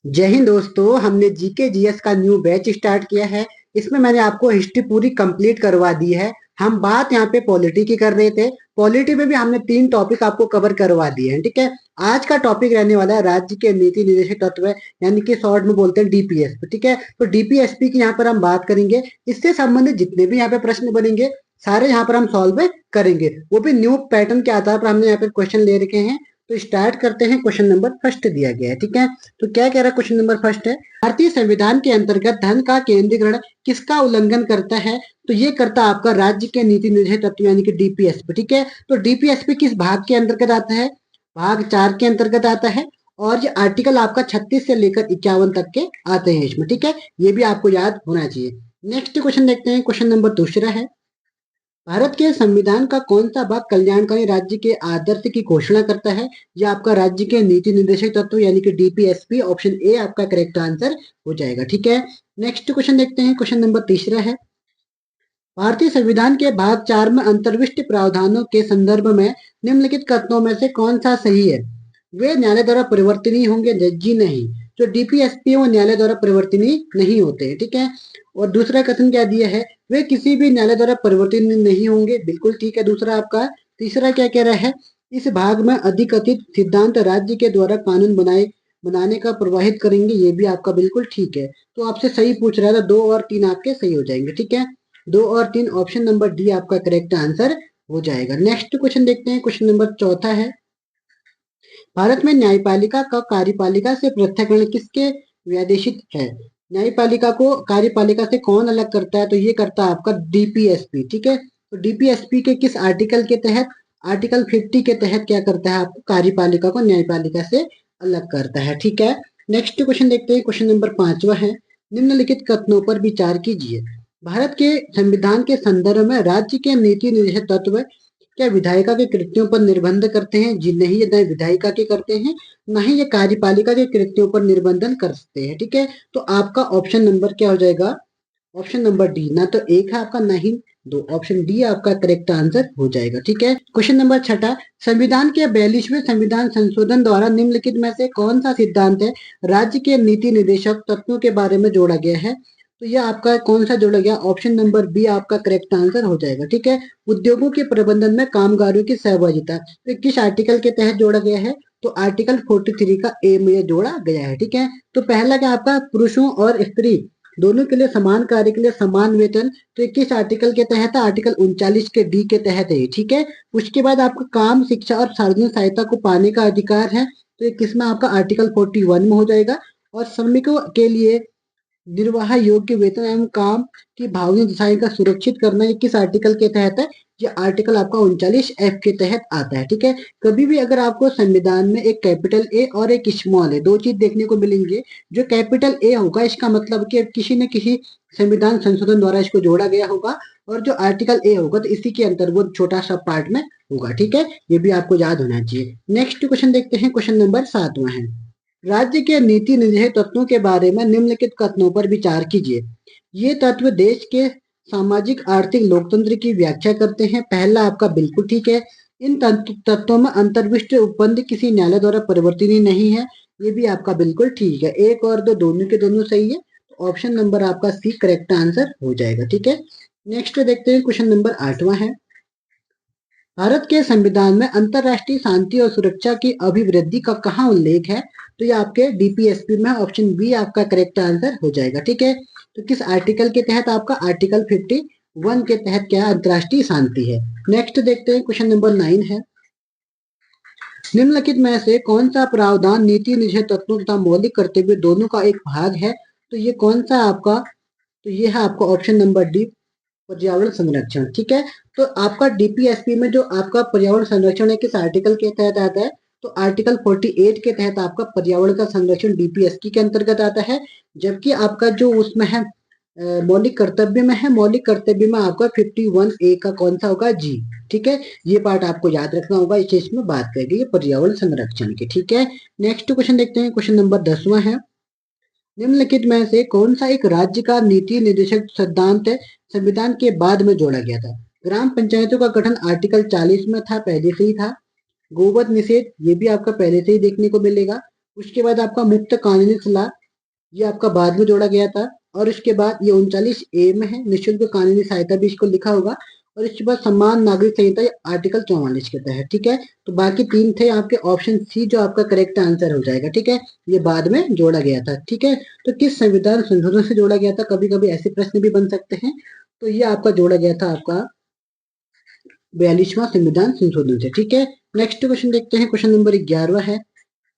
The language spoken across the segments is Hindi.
जय हिंद दोस्तों। हमने जीके जीएस का न्यू बैच स्टार्ट किया है। इसमें मैंने आपको हिस्ट्री पूरी कंप्लीट करवा दी है। हम बात यहाँ पे पॉलिटी की कर रहे थे। पॉलिटी में भी हमने 3 टॉपिक आपको कवर करवा दिए हैं, ठीक है। आज का टॉपिक रहने वाला है राज्य के नीति निर्देशक तत्व, यानी कि शॉर्ट में बोलते हैं डीपीएसपी, ठीक है। तो डीपीएसपी की यहाँ पर हम बात करेंगे। इससे संबंधित जितने भी यहाँ पे प्रश्न बनेंगे सारे यहाँ पर हम सॉल्व करेंगे, वो भी न्यू पैटर्न के आधार पर हमने यहाँ पे क्वेश्चन ले रखे हैं। तो स्टार्ट करते हैं। क्वेश्चन नंबर फर्स्ट दिया गया है, ठीक है। तो क्या कह रहा है क्वेश्चन नंबर फर्स्ट है, भारतीय संविधान के अंतर्गत धन का केंद्रीकरण किसका उल्लंघन करता है? तो ये करता आपका राज्य के नीति निर्देशक तत्व यानी कि डीपीएसपी, ठीक है। तो डीपीएसपी किस भाग के अंतर्गत आता है? भाग 4 के अंतर्गत आता है। और ये आर्टिकल आपका 36 से लेकर 51 तक के आते हैं इसमें, ठीक है। ये भी आपको याद होना चाहिए। नेक्स्ट क्वेश्चन देखते हैं। क्वेश्चन नंबर दूसरा है, भारत के संविधान का कौन सा भाग कल्याणकारी राज्य के आदर्श की घोषणा करता है? यह आपका राज्य के नीति निर्देशक तत्व यानी कि डीपीएसपी, ऑप्शन ए आपका करेक्ट आंसर हो जाएगा, ठीक है। नेक्स्ट क्वेश्चन देखते हैं। क्वेश्चन नंबर तीसरा है, भारतीय संविधान के भाग 4 में अंतर्विष्ट प्रावधानों के संदर्भ में निम्नलिखित कथनों में से कौन सा सही है? वे न्यायालय द्वारा परिवर्तनीय होंगे? जी नहीं, जो डीपीएसपी है वो न्यायालय द्वारा परिवर्तनीय नहीं होते हैं, ठीक है। और दूसरा कथन क्या दिया है, वे किसी भी न्यायालय द्वारा परिवर्तनीय नहीं होंगे, बिल्कुल ठीक है दूसरा आपका। तीसरा क्या कह रहा है, इस भाग में अधिकथित सिद्धांत राज्य के द्वारा कानून बनाने का प्रवाहित करेंगे, ये भी आपका बिल्कुल ठीक है। तो आपसे सही पूछ रहा था, 2 और 3 आपके सही हो जाएंगे, ठीक है। 2 और 3 ऑप्शन नंबर डी आपका करेक्ट आंसर हो जाएगा। नेक्स्ट क्वेश्चन देखते हैं। क्वेश्चन नंबर चौथा है, भारत में न्यायपालिका का कार्यपालिका से पृथक्करण किसके व्यादेशित है? न्यायपालिका को कार्यपालिका से कौन अलग करता है? तो ये करता है आपका डीपीएसपी, ठीक है। तो डीपीएसपी के किस आर्टिकल के तहत? आर्टिकल 50 के तहत क्या करता है, आपको कार्यपालिका को न्यायपालिका से अलग करता है, ठीक है। नेक्स्ट क्वेश्चन देखते हैं। क्वेश्चन नंबर 5वां है, निम्नलिखित कथनों पर विचार कीजिए। भारत के संविधान के संदर्भ में राज्य के नीति निर्देशक तत्व क्या विधायिका के कृत्यों पर निर्बंध करते हैं? जी नहीं, ये न विधायिका के करते हैं, न ही ये कार्यपालिका के कृत्यों पर निर्बंधन करते हैं, ठीक है। तो आपका ऑप्शन नंबर क्या हो जाएगा? ऑप्शन नंबर डी, ना तो एक है आपका, ना ही 2, ऑप्शन डी आपका करेक्ट आंसर हो जाएगा, ठीक है। क्वेश्चन नंबर छठा, संविधान के 42वें संविधान संशोधन द्वारा निम्नलिखित में से कौन सा सिद्धांत है राज्य के नीति निर्देशक तत्वों के बारे में जोड़ा गया है? तो यह आपका कौन सा जोड़ा गया? ऑप्शन नंबर बी आपका करेक्ट आंसर हो जाएगा, ठीक है। उद्योगों के प्रबंधन में कामगारों की सहभागिता, तो किस आर्टिकल के तहत जोड़ा गया है? तो आर्टिकल 43 का ए में जोड़ा गया है, ठीक है। तो पहला क्या आपका, पुरुषों और स्त्री दोनों के लिए समान कार्य के लिए समान वेतन, तो 21 आर्टिकल के तहत है, आर्टिकल 39 के डी के तहत है, ठीक है। उसके बाद आपका काम, शिक्षा और सार्वजनिक सहायता को पाने का अधिकार है, तो ये किसमें आपका आर्टिकल 41 में हो जाएगा। और श्रमिकों के लिए निर्वाह योग्य वेतन एवं काम की भावनीय दिशाएं का सुरक्षित करना, ये किस आर्टिकल के तहत है? ये आर्टिकल आपका 39F के तहत आता है, ठीक है। कभी भी अगर आपको संविधान में एक कैपिटल ए और एक स्मॉल ए, 2 चीज देखने को मिलेंगे। जो कैपिटल ए होगा इसका मतलब कि किसी न किसी संविधान संशोधन द्वारा इसको जोड़ा गया होगा, और जो आर्टिकल ए होगा तो इसी के अंतर वो छोटा सा पार्ट में होगा, ठीक है। ये भी आपको याद होना चाहिए। नेक्स्ट क्वेश्चन देखते हैं। क्वेश्चन नंबर 7वां है, राज्य के नीति निर्देशक तत्वों के बारे में निम्नलिखित कथनों पर विचार कीजिए। ये तत्व देश के सामाजिक आर्थिक लोकतंत्र की व्याख्या करते हैं। पहला आपका बिल्कुल ठीक है। इन तत्वों में अंतर्विष्ट उपबंध किसी न्यायालय द्वारा परिवर्तनीय नहीं है, ये भी आपका बिल्कुल ठीक है। 1 और 2 दोनों के दोनों सही है, तो ऑप्शन नंबर आपका सी करेक्ट आंसर हो जाएगा, ठीक है। नेक्स्ट देखते हैं। क्वेश्चन नंबर 8वां है, भारत के संविधान में अंतरराष्ट्रीय शांति और सुरक्षा की अभिवृद्धि का कहाँ उल्लेख है? तो ये आपके डीपीएसपी में, ऑप्शन बी आपका करेक्ट आंसर हो जाएगा, ठीक है। तो किस आर्टिकल के तहत? आपका आर्टिकल 51 के तहत क्या अंतरराष्ट्रीय शांति है। नेक्स्ट देखते हैं। क्वेश्चन नंबर 9 है, निम्नलिखित में से कौन सा प्रावधान नीति निषेध तत्वों तथा मौलिक कर्तव्य दोनों का एक भाग है? तो ये कौन सा आपका? तो ये है आपका ऑप्शन नंबर डी, पर्यावरण संरक्षण, ठीक है। तो आपका डीपीएसपी में जो आपका पर्यावरण संरक्षण है किस आर्टिकल के तहत आता है? तो आर्टिकल 48 के तहत आपका पर्यावरण का संरक्षण डीपीएसपी के अंतर्गत आता है। जबकि आपका जो उसमें है मौलिक कर्तव्य में है, मौलिक कर्तव्य में आपका 51A का कौन सा होगा? जी, ठीक है। ये पार्ट आपको याद रखना होगा, इस चीज में बात करेंगे पर्यावरण संरक्षण की, ठीक है। नेक्स्ट क्वेश्चन देखते हैं। क्वेश्चन नंबर 10वां है, निम्नलिखित में से कौन सा एक राज्य का नीति निर्देशक सिद्धांत संविधान के बाद में जोड़ा गया था? ग्राम पंचायतों का गठन आर्टिकल 40 में था, पहले से ही था। गोवध निषेध, ये भी आपका पहले से ही देखने को मिलेगा। उसके बाद आपका मुफ्त कानूनी सलाह, ये आपका बाद में जोड़ा गया था। और उसके बाद ये 39A में है, निःशुल्क कानूनी सहायता भी इसको लिखा होगा। और इसके बाद समान नागरिक संहिता, ये आर्टिकल 44 के तहत, ठीक है। तो बाकी 3 थे आपके, ऑप्शन सी जो आपका करेक्ट आंसर हो जाएगा, ठीक है। ये बाद में जोड़ा गया था, ठीक है। तो किस संविधान संशोधन से जोड़ा गया था, कभी कभी ऐसे प्रश्न भी बन सकते हैं। तो ये आपका जोड़ा गया था आपका 42वां संविधान संशोधन से, ठीक है। नेक्स्ट क्वेश्चन देखते हैं, क्वेश्चन नंबर 11 है,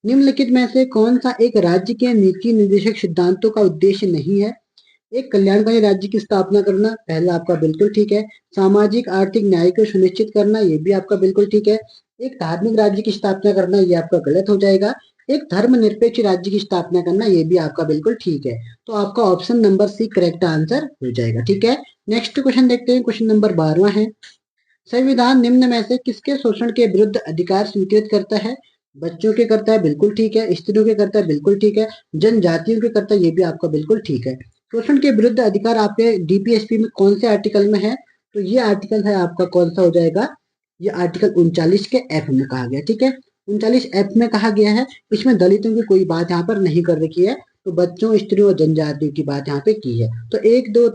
निम्नलिखित में से कौन सा एक राज्य के नीति निर्देशक सिद्धांतों का उद्देश्य नहीं है। एक कल्याणकारी राज्य की स्थापना करना, पहला आपका बिल्कुल ठीक है। सामाजिक आर्थिक न्याय को सुनिश्चित करना, ये भी आपका बिल्कुल ठीक है। एक धार्मिक राज्य की स्थापना करना, ये आपका गलत हो जाएगा। एक धर्मनिरपेक्ष राज्य की स्थापना करना, ये भी आपका बिल्कुल ठीक है। तो आपका option number C correct answer हो जाएगा, ठीक है। नेक्स्ट क्वेश्चन देखते हैं, क्वेश्चन नंबर 12 है, संविधान निम्न में से किसके शोषण के विरुद्ध अधिकार स्वीकृत करता है। बच्चों के करता है, बिल्कुल ठीक है। स्त्रियों के करता है, बिल्कुल ठीक है। जनजातियों के करता है, ये भी आपका बिल्कुल ठीक है। शोषण के विरुद्ध अधिकार आपके डीपीएसपी में कौन से आर्टिकल में है, तो ये आर्टिकल है आपका कौन सा हो जाएगा, ये आर्टिकल 39 के एफ में कहा गया, ठीक है। 39 एफ में कहा गया है, इसमें दलितों की कोई बात यहाँ पर नहीं कर रखी है, तो बच्चों, स्त्रियों और जनजातियों की बात यहाँ पे की है। तो 1 2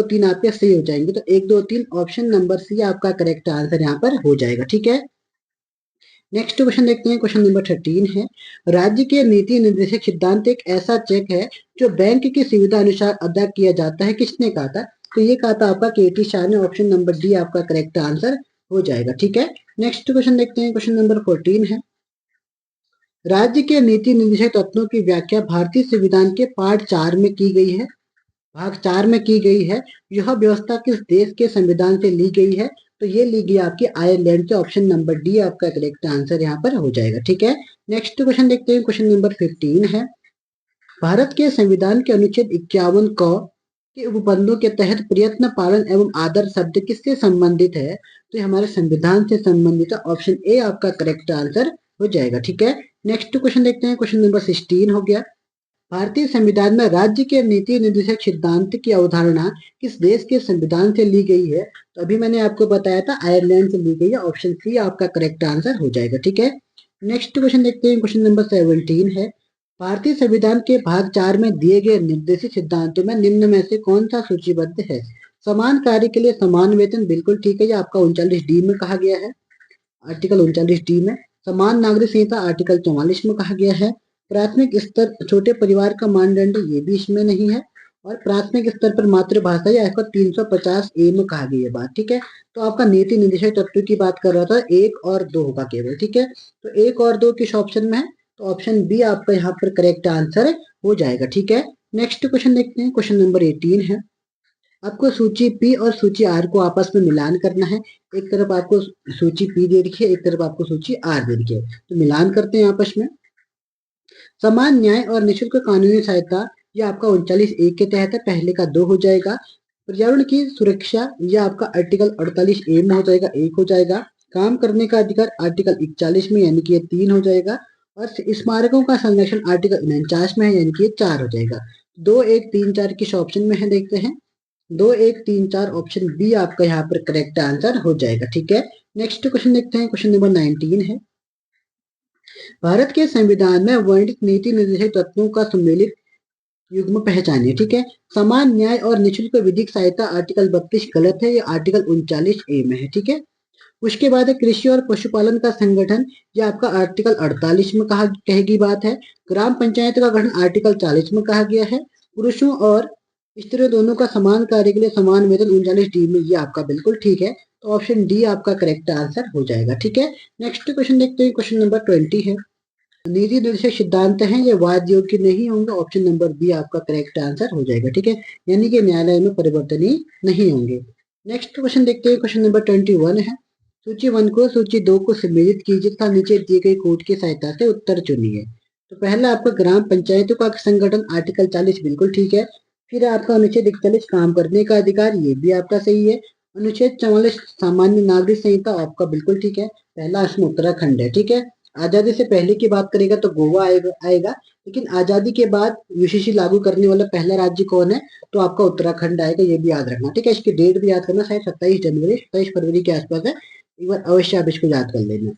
3 आपके सही हो जाएंगे। तो 1 2 3 ऑप्शन नंबर सी आपका करेक्ट आंसर यहाँ पर हो जाएगा, ठीक है। नेक्स्ट क्वेश्चन देखते हैं, क्वेश्चन नंबर 13 है, राज्य के नीति निर्देशक सिद्धांत एक ऐसा चेक है जो बैंक की सुविधा अनुसार अदा किया जाता है, किसने कहा था, तो ये कहा था आपका केटी शाह ने। ऑप्शन नंबर डी आपका करेक्ट आंसर हो जाएगा, ठीक है। नेक्स्ट क्वेश्चन देखते हैं, क्वेश्चन नंबर 14 है, राज्य के नीति निर्देशक तत्वों की व्याख्या भारतीय संविधान के पार्ट 4 में की गई है, भाग 4 में की गई है। यह व्यवस्था किस देश के संविधान से ली गई है, तो ये ली गई आपकी आयरलैंड से। ऑप्शन नंबर डी आपका करेक्ट आंसर यहाँ पर हो जाएगा, ठीक है। नेक्स्ट क्वेश्चन देखते हैं, क्वेश्चन नंबर 15 है, भारत के संविधान के अनुच्छेद 51 क के उपबंधों के तहत प्रयत्न, पालन एवं आदर शब्द किससे संबंधित है, तो ये हमारे संविधान से संबंधित है। ऑप्शन ए आपका करेक्ट आंसर हो जाएगा, ठीक है। नेक्स्ट क्वेश्चन देखते हैं, क्वेश्चन नंबर 16 हो गया, भारतीय संविधान में राज्य के नीति निर्देशक सिद्धांत की अवधारणा किस देश के संविधान से ली गई है, तो अभी मैंने आपको बताया था आयरलैंड से ली गई है। ऑप्शन सी आपका करेक्ट आंसर हो जाएगा, ठीक है। नेक्स्ट क्वेश्चन देखते हैं, क्वेश्चन नंबर 17 है, भारतीय संविधान के भाग 4 में दिए गए निर्देशित सिद्धांतों में निम्न में से कौन सा सूचीबद्ध है। समान कार्य के लिए समान वेतन, बिल्कुल ठीक है, ये आपका 39D में कहा गया है, आर्टिकल 39D में। समान नागरिक संहिता आर्टिकल 44 में कहा गया है। प्राथमिक स्तर छोटे परिवार का मानदंड, ये भी इसमें नहीं है। और प्राथमिक स्तर पर मातृभाषा, या आपका 350A में कहा गया है बात, ठीक है। तो आपका नीति निर्देशक तत्व की बात कर रहा था, 1 और 2 होगा केवल, ठीक है। तो 1 और 2 किस ऑप्शन में है, तो ऑप्शन बी आपका यहाँ पर करेक्ट आंसर हो जाएगा, ठीक है। नेक्स्ट क्वेश्चन देखते हैं, क्वेश्चन नंबर 18 है, आपको सूची पी और सूची आर को आपस में मिलान करना है। एक तरफ आपको सूची पी दे रखी है, एक तरफ आपको सूची आर दे रखी है, तो मिलान करते हैं आपस में। समान न्याय और निःशुल्क कानूनी सहायता, यह आपका 39A के तहत है, पहले का 2 हो जाएगा। पर्यावरण की सुरक्षा, यह आपका आर्टिकल 48A में हो जाएगा, 1 हो जाएगा। काम करने का अधिकार आर्टिकल 41 में, यानी कि ये 3 हो जाएगा। और स्मारकों का संरक्षण आर्टिकल 49 में है, यानी कि ये 4 हो जाएगा। 2 1 3 4 किस ऑप्शन में है, देखते हैं। 2 1 3 4 ऑप्शन बी आपका यहाँ पर करेक्ट आंसर हो जाएगा, ठीक है। नेक्स्ट क्वेश्चन देखते हैं, क्वेश्चन नंबर 19 है, भारत के संविधान में वर्णित नीति निर्देशक तत्वों का सम्मिलित युग्म पहचानिए, ठीक है। समान न्याय और निःशुल्क विधिक सहायता आर्टिकल 32 गलत है, ये आर्टिकल 39A में है, ठीक है। उसके बाद है कृषि और पशुपालन का संगठन, यह आपका आर्टिकल 48 में कहेगी बात है। ग्राम पंचायत का गठन आर्टिकल 40 में कहा गया है। पुरुषों और स्त्रियों दोनों का समान कार्य के लिए समान वेतन 39D में, ये आपका बिल्कुल ठीक है। तो ऑप्शन डी आपका करेक्ट आंसर हो जाएगा, ठीक है। नेक्स्ट क्वेश्चन देखते हैं, क्वेश्चन नंबर 20 है, नीति निर्देशक सिद्धांत हैं, ये वाद योग्य नहीं होंगे। ऑप्शन नंबर बी आपका करेक्ट आंसर हो जाएगा, ठीक है, यानी कि न्यायालय में परिवर्तनीय नहीं होंगे। नेक्स्ट क्वेश्चन देखते हैं, क्वेश्चन नंबर 21 है, सूची 1 को सूची 2 को सम्मिलित कीजिए तथा नीचे दिए गए कोड की सहायता से उत्तर चुनिए। तो पहला आपका ग्राम पंचायतों का संगठन आर्टिकल 40 बिल्कुल ठीक है। फिर आपका अनुच्छेद 41 काम करने का अधिकार, ये भी आपका सही है। अनुच्छेद 44 सामान्य नागरिक संहिता आपका बिल्कुल ठीक है, पहला इसमें उत्तराखंड है, ठीक है। आजादी से पहले की बात करेगा तो गोवा आएगा, लेकिन आजादी के बाद यूसीसी लागू करने वाला पहला राज्य कौन है, तो आपका उत्तराखंड आएगा, ये भी याद रखना, ठीक है। इसकी डेट भी याद करना, शायद 27 जनवरी 27 फरवरी के आसपास है, एक बार अवश्य आप इसको याद कर लेना।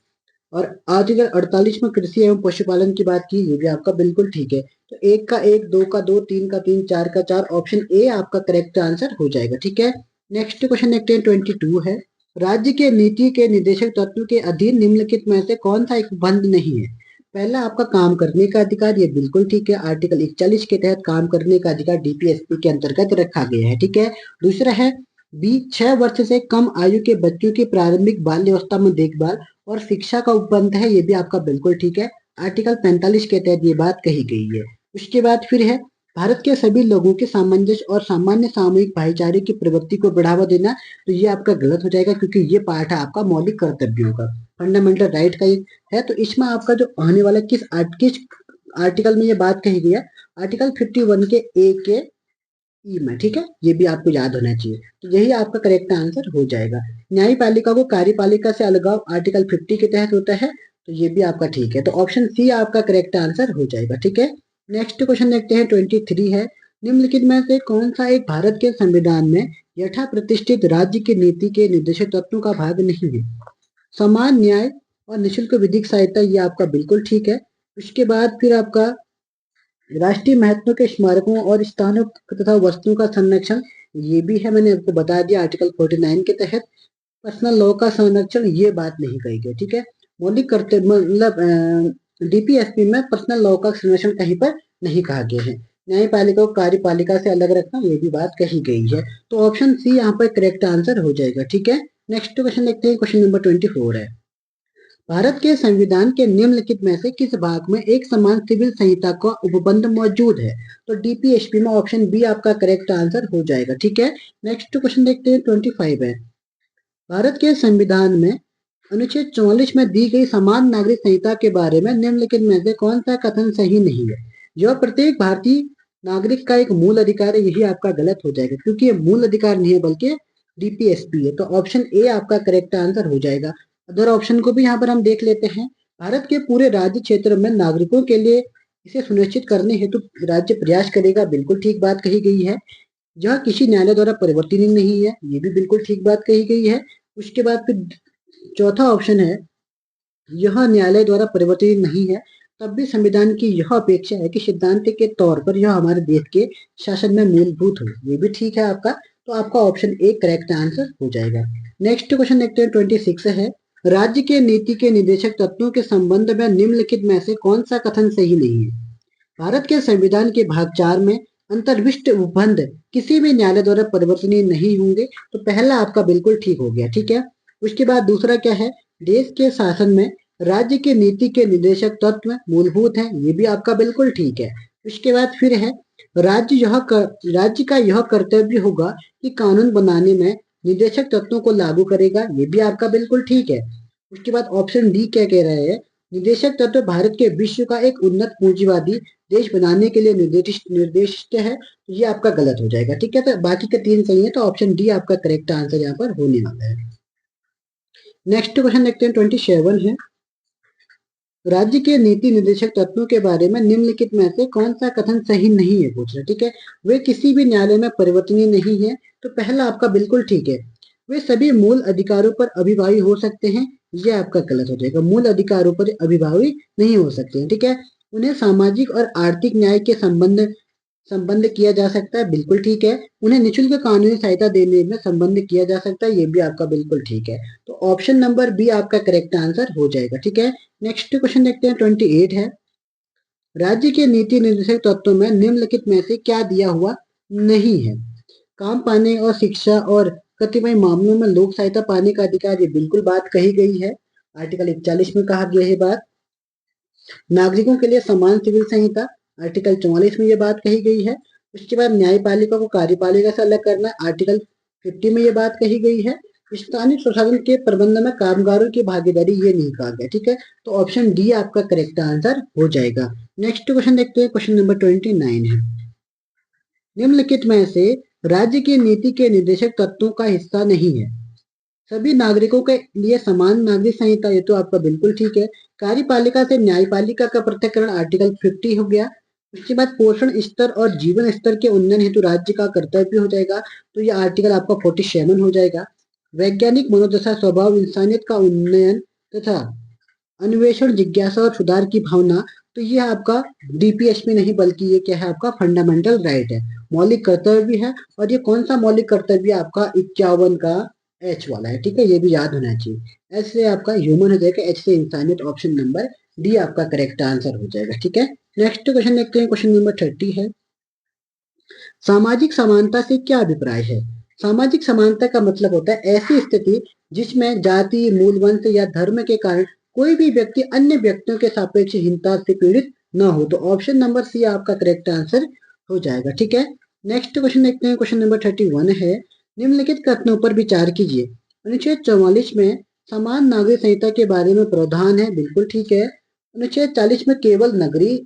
और आर्टिकल 48 में कृषि एवं पशुपालन की बात की, ये भी आपका बिल्कुल ठीक है। तो एक का एक, दो का दो, तीन का तीन, चार का चार, ऑप्शन ए आपका करेक्ट आंसर हो जाएगा। ठीक है, नेक्स्ट क्वेश्चन देखते हैं 22 है, राज्य के नीति के निर्देशक तत्व के अधीन निम्नलिखित में से कौन सा एक बंद नहीं है? पहला आपका काम करने का अधिकार, ये बिल्कुल ठीक है, आर्टिकल 41 के तहत काम करने का अधिकार डीपीएसपी के अंतर्गत रखा गया है। ठीक है, दूसरा है बी, 6 वर्ष से कम आयु के बच्चों की प्रारंभिक बाल्यावस्था में देखभाल और शिक्षा का उपबंध है, ये भी आपका बिल्कुल ठीक है, आर्टिकल 45 के तहत ये बात कही गई है। उसके बाद फिर है भारत के सभी लोगों के सामंजस्य और सामान्य सामूहिक भाईचारे की प्रवृत्ति को बढ़ावा देना, तो ये आपका गलत हो जाएगा क्योंकि ये पार्ट है आपका मौलिक कर्तव्यों का, फंडामेंटल राइट का एक है। तो इसमें आपका जो आने वाला किस आर्टिकल में ये बात कही गई है, आर्टिकल 51 के ए के ई में। ठीक है, ये भी आपको याद होना चाहिए। तो यही आपका करेक्ट आंसर हो जाएगा। न्यायपालिका को कार्यपालिका से अलगाव आर्टिकल 50 के तहत होता है, तो ये भी आपका ठीक है। तो ऑप्शन सी आपका करेक्ट आंसर हो जाएगा। ठीक है, नेक्स्ट क्वेश्चन देखते हैं 23 है, निम्नलिखित में से कौन सा एक भारत के संविधान में यथा प्रतिष्ठित राज्य की नीति के निर्देशक तत्वों का भाग नहीं है? समान न्याय और निःशुल्क विधिक सहायता, ये आपका बिल्कुल ठीक है। उसके बाद फिर आपका राष्ट्रीय महत्व के स्मारकों और स्थानों तथा वस्तुओं का संरक्षण, ये भी है, मैंने आपको बता दिया आर्टिकल 49 के तहत। पर्सनल लॉ का संरक्षण, ये बात नहीं कही गई। ठीक है, मौलिक कर्तव्य मतलब डीपीएसपी में पर्सनल लॉ का संरक्षण कहीं पर नहीं कहा गया है। न्यायपालिका को कार्यपालिका से अलग रखना, ये भी बात कही गई है। तो ऑप्शन सी यहाँ पर करेक्ट आंसर हो जाएगा। ठीक है, नेक्स्ट क्वेश्चन देखते हैं, क्वेश्चन नंबर 24 है, भारत के संविधान के निम्नलिखित में से किस भाग में एक समान सिविल संहिता का उपबंध मौजूद है? तो डीपीएसपी में ऑप्शन बी आपका करेक्ट आंसर हो जाएगा। ठीक है, नेक्स्ट क्वेश्चन देखते हैं 25 है, भारत के संविधान में अनुच्छेद 44 में दी गई समान नागरिक संहिता के बारे में निम्नलिखित में से कौन सा कथन सही नहीं है? यह प्रत्येक भारतीय नागरिक का एक मूल अधिकार है, यही आपका गलत हो जाएगा क्योंकि ये मूल अधिकार नहीं है बल्कि डीपीएसपी है। तो ऑप्शन ए आपका करेक्ट आंसर हो जाएगा। अदर ऑप्शन को भी यहाँ पर हम देख लेते हैं, भारत के पूरे राज्य क्षेत्र में नागरिकों के लिए इसे सुनिश्चित करने हेतु राज्य प्रयास करेगा, बिल्कुल ठीक बात कही गई है। यह किसी न्यायालय द्वारा परिवर्तनीय नहीं है, ये भी बिल्कुल ठीक बात कही गई है। उसके बाद फिर चौथा ऑप्शन है, यह न्यायालय द्वारा परिवर्तनीय नहीं है, तब भी संविधान की यह अपेक्षा है कि सिद्धांत के तौर पर यह हमारे देश के शासन में मूलभूत हो, ये भी ठीक है आपका। तो आपका ऑप्शन ए करेक्ट आंसर हो जाएगा। नेक्स्ट क्वेश्चन देखते हैं 26 है, राज्य के नीति के निर्देशक तत्वों के संबंध में निम्नलिखित में से कौन सा कथन सही नहीं है? भारत के संविधान के भाग 4 में अंतर्विष्ट उपबंध किसी भी न्यायालय द्वारा परिवर्तनीय नहीं होंगे, तो पहला आपका बिल्कुल ठीक हो गया। ठीक है, उसके बाद दूसरा क्या है, देश के शासन में राज्य के नीति के निर्देशक तत्व मूलभूत है, ये भी आपका बिल्कुल ठीक है। उसके बाद फिर है राज्य का यह कर्तव्य होगा कि कानून बनाने में निर्देशक तत्वों को लागू करेगा, ये भी आपका बिल्कुल ठीक है। उसके बाद ऑप्शन डी क्या कह रहा है, निर्देशक तत्व भारत के विश्व का एक उन्नत पूंजीवादी देश बनाने के लिए निर्देशित है, तो ये आपका गलत हो जाएगा। ठीक है, तो बाकी के तीन सही है, तो ऑप्शन डी आपका करेक्ट आंसर यहाँ पर होने वाला है। नेक्स्ट क्वेश्चन देखते हैं 27 है, राज्य के नीति निर्देशक तत्वों के बारे में निम्नलिखित में से कौन सा कथन सही नहीं है पूछ रहा। ठीक है, वे किसी भी न्यायालय में परिवर्तनीय नहीं है, तो पहला आपका बिल्कुल ठीक है। वे सभी मूल अधिकारों पर अभिभावी हो सकते हैं, ये आपका गलत हो जाएगा, मूल अधिकारों पर अभिभावी नहीं हो सकते हैं। ठीक है, उन्हें सामाजिक और आर्थिक न्याय के संबंध किया जा सकता है, बिल्कुल ठीक है। उन्हें निःशुल्क कानूनी सहायता देने में संबंध किया जा सकता है, ये भी आपका बिल्कुल ठीक है। तो ऑप्शन नंबर बी आपका करेक्ट आंसर हो जाएगा। ठीक है, नेक्स्ट क्वेश्चन देखते हैं 28 है, राज्य के नीति निर्देशक तत्वों में निम्नलिखित में से क्या दिया हुआ नहीं है? काम पाने और शिक्षा और कतिपय मामलों में लोक सहायता पाने का अधिकार, ये बिल्कुल बात कही गई है, आर्टिकल 41 में कहा गया है बात। नागरिकों के लिए समान सिविल संहिता, आर्टिकल 44 में ये बात कही गई है। उसके बाद न्यायपालिका को कार्यपालिका से अलग करना, आर्टिकल 50 में ये बात कही गई है। स्थानीय प्रशासन के प्रबंध में कामगारों की भागीदारी, ये नहीं कहा गया। ठीक है, तो ऑप्शन डी आपका करेक्ट आंसर हो जाएगा। नेक्स्ट क्वेश्चन देखते हैं, क्वेश्चन नंबर 29 है, निम्नलिखित में से राज्य की नीति के निर्देशक तत्वों का हिस्सा नहीं है? सभी नागरिकों के लिए समान नागरिक संहिता, ये तो आपका बिल्कुल ठीक है। कार्यपालिका से न्यायपालिका का पृथक्करण, आर्टिकल 50 हो गया। उसके बाद पोषण स्तर और जीवन स्तर के उन्नयन हेतु राज्य का कर्तव्य हो जाएगा, तो ये आर्टिकल आपका 47 हो जाएगा। वैज्ञानिक मनोदशा, स्वभाव, इंसानियत का उन्नयन तथा अन्वेषण, जिज्ञासा और सुधार की भावना, तो ये आपका डीपीएसपी नहीं बल्कि ये क्या है आपका फंडामेंटल राइट है, मौलिक कर्तव्य भी है। और ये कौन सा मौलिक कर्तव्य आपका 51 का एच वाला है, ठीक है, ये भी याद होना चाहिए। एच से आपका ह्यूमन हो जाएगा, एच से इंसानियत, ऑप्शन नंबर डी आपका करेक्ट आंसर हो जाएगा, ठीक है। नेक्स्ट क्वेश्चन देखते हैं, क्वेश्चन नंबर 30 है, सामाजिक समानता से क्या अभिप्राय है। सामाजिक समानता का मतलब होता है ऐसी स्थिति जिसमें जाति, मूल वंश या धर्म के कारण कोई भी व्यक्ति अन्य व्यक्तियों के सापेक्ष हीनता से पीड़ित न हो। तो ऑप्शन नंबर सी आपका करेक्ट आंसर हो जाएगा, ठीक है। नेक्स्ट क्वेश्चन देखते हैं, क्वेश्चन नंबर 31 है, निम्नलिखित कथनों पर विचार कीजिए। अनुच्छेद 44 में समान नागरिक संहिता के बारे में प्रावधान है, बिल्कुल ठीक है। अनुच्छेद 40 में केवल नगरीय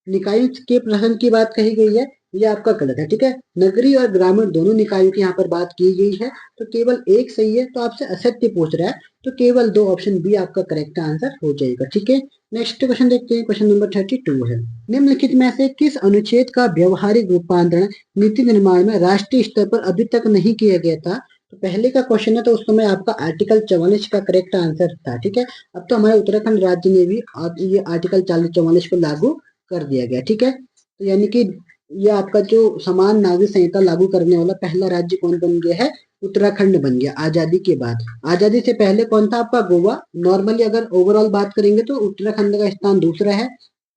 निकायों के प्रशासन की बात कही गई है, ये आपका गलत है, ठीक है। नगरीय और ग्रामीण दोनों निकायों की यहाँ पर बात की गई है, तो केवल एक सही है। तो आपसे असत्य पूछ रहा है, तो केवल दो, ऑप्शन बी आपका करेक्ट आंसर हो जाएगा, ठीक है। नेक्स्ट क्वेश्चन देखते हैं, क्वेश्चन नंबर 32 है, निम्नलिखित में से किस अनुच्छेद का व्यवहारिक रूपांतरण नीति निर्माण में राष्ट्रीय स्तर पर अभी तक नहीं किया गया था। तो पहले का क्वेश्चन है, तो उस समय आपका आर्टिकल 44 का करेक्ट आंसर था, ठीक है। अब तो हमारे उत्तराखंड राज्य ने भी ये आर्टिकल 44 को लागू कर दिया गया, ठीक है। तो यानी कि ये आपका जो समान नागरिक संहिता लागू करने वाला पहला राज्य कौन बन गया है, उत्तराखंड बन गया आजादी के बाद। आजादी से पहले कौन था आपका, गोवा। नॉर्मली अगर ओवरऑल बात करेंगे तो उत्तराखंड का स्थान दूसरा है,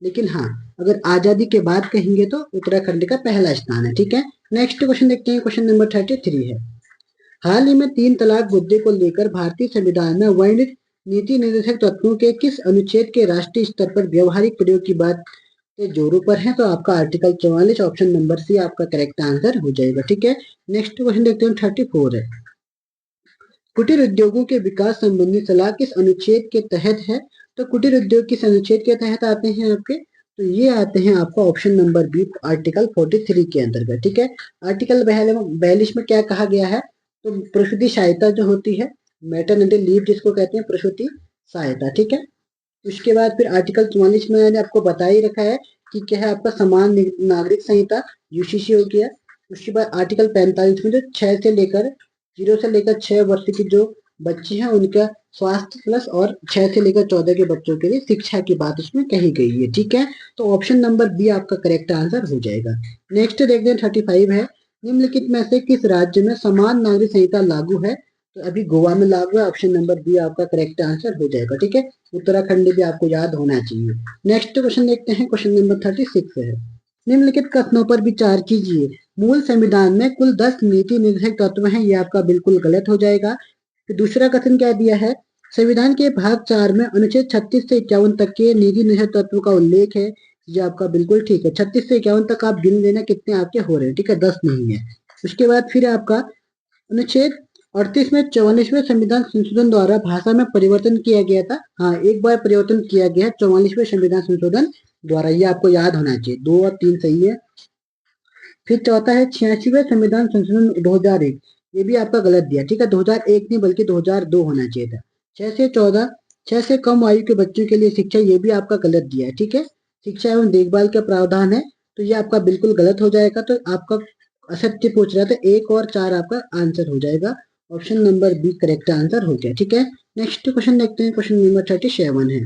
लेकिन हाँ अगर आजादी के बाद कहेंगे तो उत्तराखंड का पहला स्थान है, ठीक है। नेक्स्ट क्वेश्चन देखते हैं, क्वेश्चन नंबर 33 है, हाल ही में 3 तलाक मुद्दे को लेकर भारतीय संविधान में वर्णित नीति निर्देशक तत्वों के किस अनुच्छेद के राष्ट्रीय स्तर पर व्यवहारिक प्रयोग की बात के जोरों पर है। तो आपका आर्टिकल 44, ऑप्शन नंबर सी आपका करेक्ट आंसर हो जाएगा, ठीक है। नेक्स्ट क्वेश्चन देखते हैं, 34 है, कुटीर उद्योगों के विकास संबंधी सलाह किस अनुच्छेद के तहत है। तो कुटीर उद्योग किस अनुच्छेद के तहत आते हैं आपके, तो ये आते हैं आपका ऑप्शन नंबर बी आर्टिकल 43 के अंतर्गत, ठीक है। आर्टिकल 42 में क्या कहा गया है, तो प्रसूति सहायता जो होती है, मैटरनिटी लीव जिसको कहते हैं प्रसूति सहायता, ठीक है। उसके बाद फिर आर्टिकल 44 में मैंने आपको बता ही रखा है कि क्या है आपका समान नागरिक संहिता, यूसीसी हो गया। उसके बाद आर्टिकल 45 में जो 6 से लेकर 0 से लेकर 6 वर्ष की जो बच्ची हैं उनका स्वास्थ्य प्लस, और 6 से लेकर 14 के बच्चों के लिए शिक्षा की बात उसमें कही गई है, ठीक है। तो ऑप्शन नंबर बी आपका करेक्ट आंसर हो जाएगा। नेक्स्ट देखते हैं, 35 है, निम्नलिखित में से किस राज्य में समान नागरिक संहिता लागू है। तो अभी गोवा में लागू है, ऑप्शन नंबर बी आपका करेक्ट आंसर हो जाएगा, ठीक है। उत्तराखंड भी आपको याद होना चाहिए। नेक्स्ट क्वेश्चन देखते हैं, क्वेश्चन नंबर 36 है, निम्नलिखित कथनों पर विचार कीजिए। मूल संविधान में कुल 10 नीति निर्देशक तत्व हैं, ये आपका बिल्कुल गलत हो जाएगा। फिर दूसरा कथन क्या दिया है, संविधान के भाग 4 में अनुच्छेद 36 से 51 तक के नीति निर्देशक तत्व का उल्लेख है, ये आपका बिल्कुल ठीक है। 36 से 51 तक आप गिन लेना कितने आपके हो रहे हैं, ठीक है, 10 नहीं है। उसके बाद फिर आपका अनुच्छेद 38 में 44वें संविधान संशोधन द्वारा भाषा में परिवर्तन किया गया था। हाँ, एक बार परिवर्तन किया गया 44वें संविधान संशोधन द्वारा, ये आपको याद होना चाहिए। 2 और 3 सही है। फिर चौथा है 86वें संविधान संशोधन 2001, ये भी आपका गलत दिया, ठीक है। 2001 नहीं बल्कि 2002 होना चाहिए था। 6 से 14, 6 से कम आयु के बच्चों के लिए शिक्षा, ये भी आपका गलत दिया है, ठीक है। शिक्षा एवं देखभाल का प्रावधान है, तो ये आपका बिल्कुल गलत हो जाएगा। तो आपका असत्य पूछ रहा था, 1 और 4 आपका आंसर हो जाएगा, option number B correct answer हो गया, ठीक है। नेक्स्ट क्वेश्चन देखते हैं, क्वेश्चन नंबर 37 है,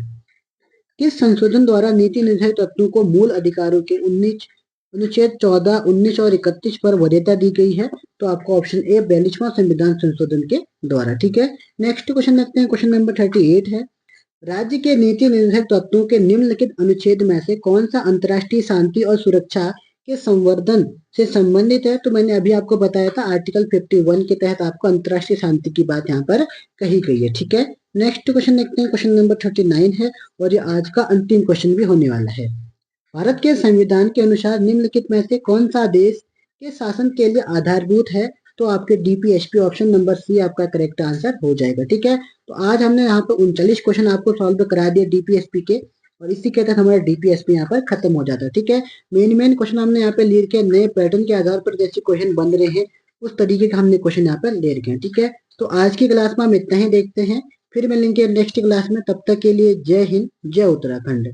किस संशोधन द्वारा नीति निर्धारित तत्वों को मूल अधिकारों के 19 अनुच्छेद 14, 19 और 31 पर वरीयता दी गई है। तो आपका ऑप्शन ए 42वां संविधान संशोधन के द्वारा, ठीक है। नेक्स्ट क्वेश्चन देखते हैं, क्वेश्चन नंबर 38 है, राज्य के नीति निर्धारक तत्वों के निम्नलिखित अनुच्छेद में से कौन सा अंतर्राष्ट्रीय शांति और सुरक्षा के संवर्धन से संबंधित है। तो मैंने अभी आपको बताया था आर्टिकल 51 के तहत आपको अंतर्राष्ट्रीय शांति की बात यहाँ पर कही गई है, ठीक है। नेक्स्ट क्वेश्चन देखते हैं, क्वेश्चन नंबर 39 है, और ये आज का अंतिम क्वेश्चन भी होने वाला है। भारत के संविधान के अनुसार निम्नलिखित में से कौन सा देश के शासन के लिए आधारभूत है। तो आपके डीपीएसपी, ऑप्शन नंबर सी आपका करेक्ट आंसर हो जाएगा, ठीक है। तो आज हमने यहाँ पे 39 क्वेश्चन आपको सॉल्व करा दिए डीपीएसपी के, और इसी के तहत हमारा डीपीएसपी यहाँ पर खत्म हो जाता है, ठीक है। मेन क्वेश्चन हमने यहाँ पे ले रखे, नए पैटर्न के आधार पर जैसे क्वेश्चन बन रहे हैं उस तरीके का हमने क्वेश्चन यहाँ पर ले रखे हैं, ठीक है। तो आज की क्लास में हम इतना ही देखते हैं, फिर मिलेंगे नेक्स्ट क्लास में। तब तक के लिए जय हिंद, जय उत्तराखंड।